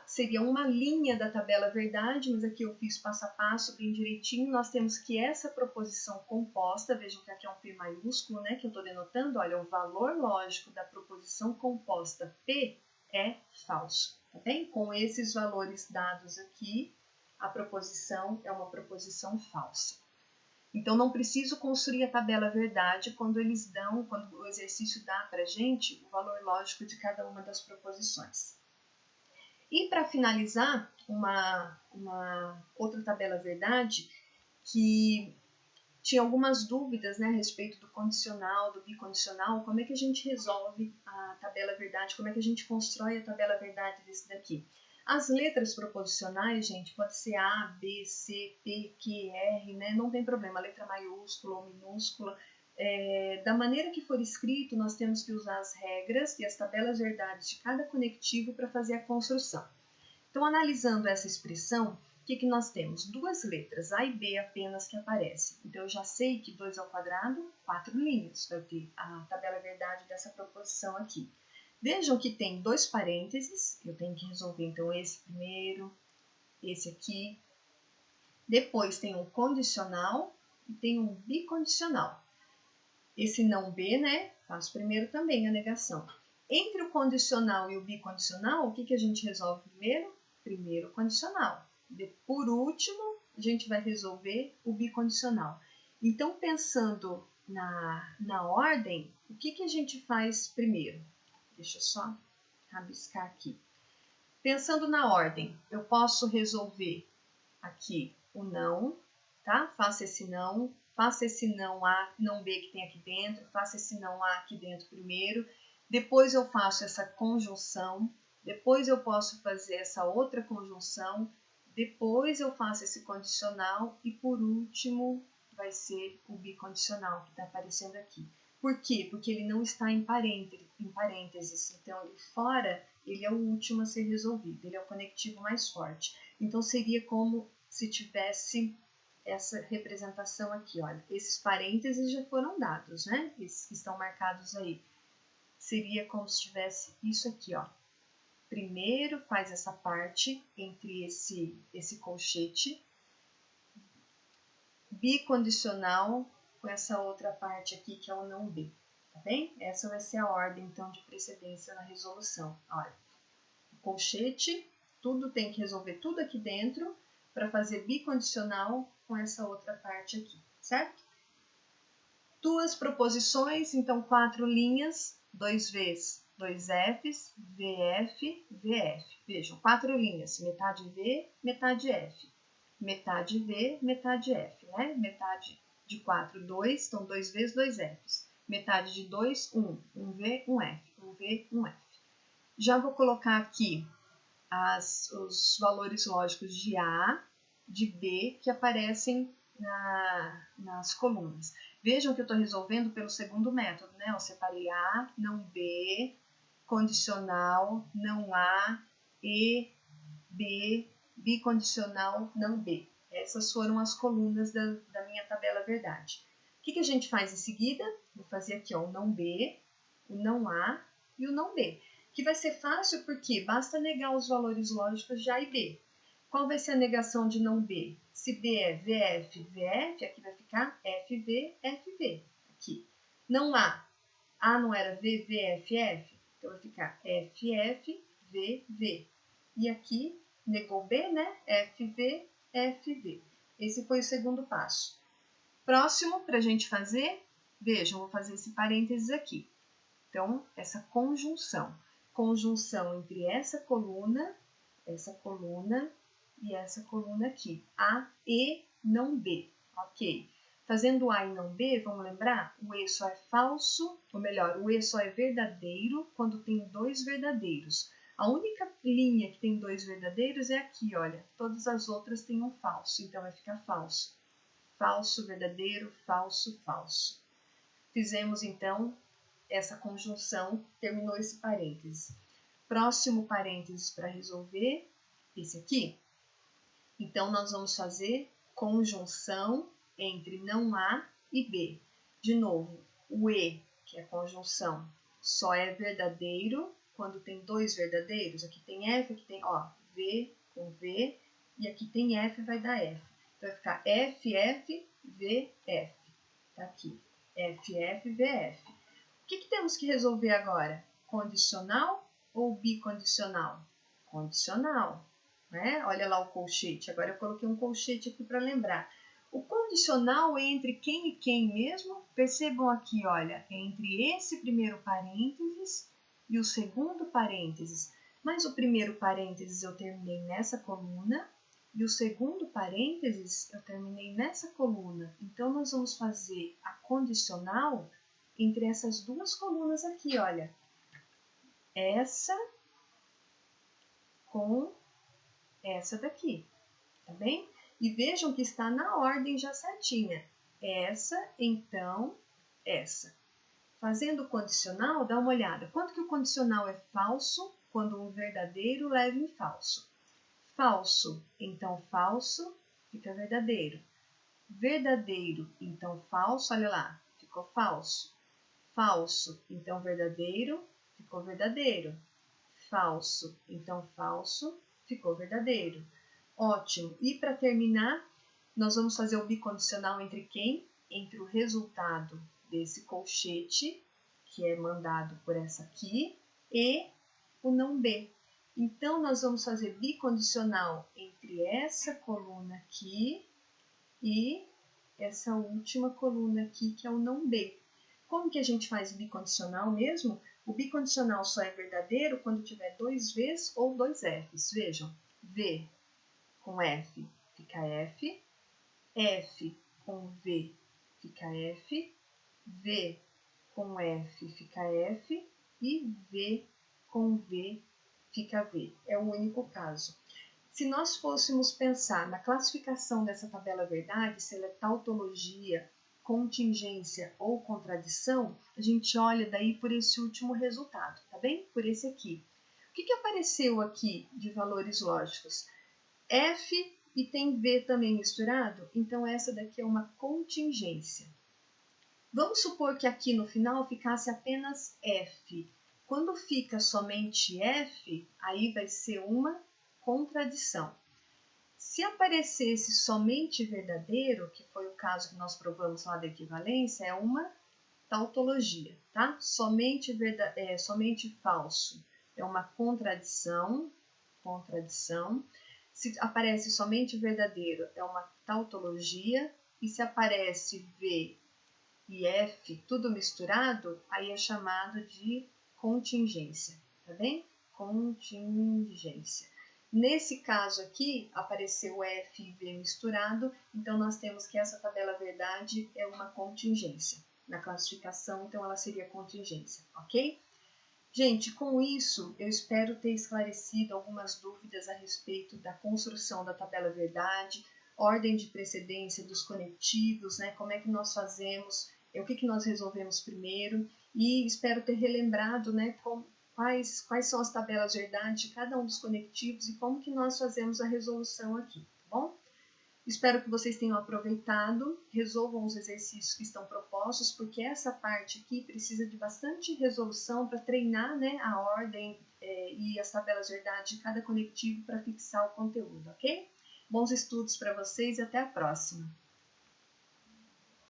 Seria uma linha da tabela verdade, mas aqui eu fiz passo a passo, bem direitinho. Nós temos que essa proposição composta, vejam que aqui é um P maiúsculo, né? Que eu estou denotando, olha, o valor lógico da proposição composta P é falso, tá bem? Com esses valores dados aqui, a proposição é uma proposição falsa. Então, não preciso construir a tabela verdade quando o exercício dá para a gente o valor lógico de cada uma das proposições. E para finalizar, uma outra tabela verdade que tinha algumas dúvidas, né, a respeito do condicional, do bicondicional, como é que a gente resolve a tabela verdade, como é que a gente constrói a tabela verdade desse daqui. As letras proposicionais, gente, pode ser A, B, C, P, Q, R, né? Não tem problema, letra maiúscula ou minúscula. Da maneira que for escrito, nós temos que usar as regras e as tabelas verdades de cada conectivo para fazer a construção. Então, analisando essa expressão, o que nós temos? Duas letras, A e B apenas, que aparecem. Então, eu já sei que 2 ao quadrado, 4 linhas, vai ter a tabela verdade dessa proposição aqui. Vejam que tem 2 parênteses, eu tenho que resolver então esse primeiro, esse aqui. Depois tem um condicional e tem um bicondicional. Esse não B, né? Faço primeiro também a negação. Entre o condicional e o bicondicional, o que a gente resolve primeiro? Primeiro o condicional. Por último, a gente vai resolver o bicondicional. Então, pensando na ordem, o que a gente faz primeiro? Deixa eu só rabiscar aqui. Pensando na ordem, eu posso resolver aqui o não, tá? Faça esse não A, não B que tem aqui dentro, faça esse não A aqui dentro primeiro, depois eu faço essa conjunção, depois eu posso fazer essa outra conjunção, depois eu faço esse condicional e por último vai ser o bicondicional que está aparecendo aqui. Por quê? Porque ele não está em parênteses, então ele fora, ele é o último a ser resolvido, ele é o conectivo mais forte. Então seria como se tivesse essa representação aqui, olha, esses parênteses já foram dados, né? Esses que estão marcados aí. Seria como se tivesse isso aqui, ó. Primeiro faz essa parte entre esse colchete, bicondicional com essa outra parte aqui que é o não B, tá bem? Essa vai ser a ordem, então, de precedência na resolução. Olha, o colchete, tudo tem que resolver tudo aqui dentro para fazer bicondicional com essa outra parte aqui, certo? Duas proposições, então 4 linhas, 2 V's, 2 F's, VF, VF. Vejam, 4 linhas, metade V, metade F. Metade V, metade F, né? Metade de 4, 2, então 2 V's, 2 F's. Metade de 2, 1. 1 V, 1 F. 1 V, 1 F. Já vou colocar aqui os valores lógicos de A, de B, que aparecem nas colunas. Vejam que eu estou resolvendo pelo segundo método, né? Eu separei A, não B, condicional, não A, E, B, bicondicional, não B. Essas foram as colunas da minha tabela verdade. O que a gente faz em seguida? Vou fazer aqui ó, o não B, o não A e o não B. Que vai ser fácil porque basta negar os valores lógicos de A e B. Qual vai ser a negação de não B? Se B é VF, VF, aqui vai ficar FV, FV. Aqui. Não A. A não era VV, FF? Então vai ficar FF, VV. E aqui, negou B, né? FV, FV. Esse foi o segundo passo. Próximo, para a gente fazer, vejam, vou fazer esse parênteses aqui. Então, essa conjunção. Conjunção entre essa coluna e essa coluna aqui. A, E, não B. Ok. Fazendo A e não B, vamos lembrar? O E só é falso, ou melhor, o E só é verdadeiro quando tem 2 verdadeiros. A única linha que tem 2 verdadeiros é aqui, olha. Todas as outras têm um falso, então vai ficar falso. Falso, verdadeiro, falso, falso. Fizemos, então, essa conjunção, terminou esse parêntese. Próximo parênteses para resolver, esse aqui. Então, nós vamos fazer conjunção entre não A e B. De novo, o E, que é a conjunção, só é verdadeiro quando tem 2 verdadeiros. Aqui tem F, aqui tem ó, V com V, e aqui tem F, vai dar F. Então, vai ficar FF, VF. Tá aqui, FF, VF. O que temos que resolver agora? Condicional ou bicondicional? Condicional, né? Olha lá o colchete. Agora eu coloquei um colchete aqui para lembrar. O condicional é entre quem e quem mesmo? Percebam aqui, olha, entre esse primeiro parênteses e o segundo parênteses. Mas o primeiro parênteses eu terminei nessa coluna e o segundo parênteses eu terminei nessa coluna. Então, nós vamos fazer a condicional entre essas duas colunas aqui, olha. Essa com essa daqui, tá bem? E vejam que está na ordem já certinha. Essa, então, essa. Fazendo o condicional, dá uma olhada. Quanto que o condicional é falso quando um verdadeiro leva em falso? Falso, então falso, fica verdadeiro. Verdadeiro, então falso, olha lá, ficou falso. Falso, então verdadeiro, ficou verdadeiro. Falso, então falso, ficou verdadeiro. Ótimo. E para terminar, nós vamos fazer o bicondicional entre quem? Entre o resultado desse colchete, que é mandado por essa aqui, e o não B. Então, nós vamos fazer bicondicional entre essa coluna aqui e essa última coluna aqui, que é o não B. Como que a gente faz bicondicional mesmo? O bicondicional só é verdadeiro quando tiver 2 V's ou 2 F's. Vejam, V com F fica F, F com V fica F, V com F fica F e V com V fica V. É o único caso. Se nós fôssemos pensar na classificação dessa tabela verdade, se ela é tautologia, contingência ou contradição, a gente olha daí por esse último resultado, tá bem? Por esse aqui. O que apareceu aqui de valores lógicos? F e tem V também misturado, então essa daqui é uma contingência. Vamos supor que aqui no final ficasse apenas F. Quando fica somente F, aí vai ser uma contradição. Se aparecesse somente verdadeiro, que foi o caso que nós provamos lá da equivalência, é uma tautologia, tá? Somente falso é uma contradição. Se aparece somente verdadeiro, é uma tautologia. E se aparece V e F, tudo misturado, aí é chamado de contingência, tá bem? Contingência. Nesse caso aqui, apareceu F e V misturado, então nós temos que essa tabela verdade é uma contingência. Na classificação, então ela seria contingência, ok? Gente, com isso, eu espero ter esclarecido algumas dúvidas a respeito da construção da tabela verdade, ordem de precedência dos conectivos, né? Como é que nós fazemos, o que nós resolvemos primeiro, e espero ter relembrado, né, quais são as tabelas verdade de cada um dos conectivos e como que nós fazemos a resolução aqui, tá bom? Espero que vocês tenham aproveitado, resolvam os exercícios que estão propostos, porque essa parte aqui precisa de bastante resolução para treinar, né, a ordem e as tabelas verdade de cada conectivo para fixar o conteúdo, ok? Bons estudos para vocês e até a próxima!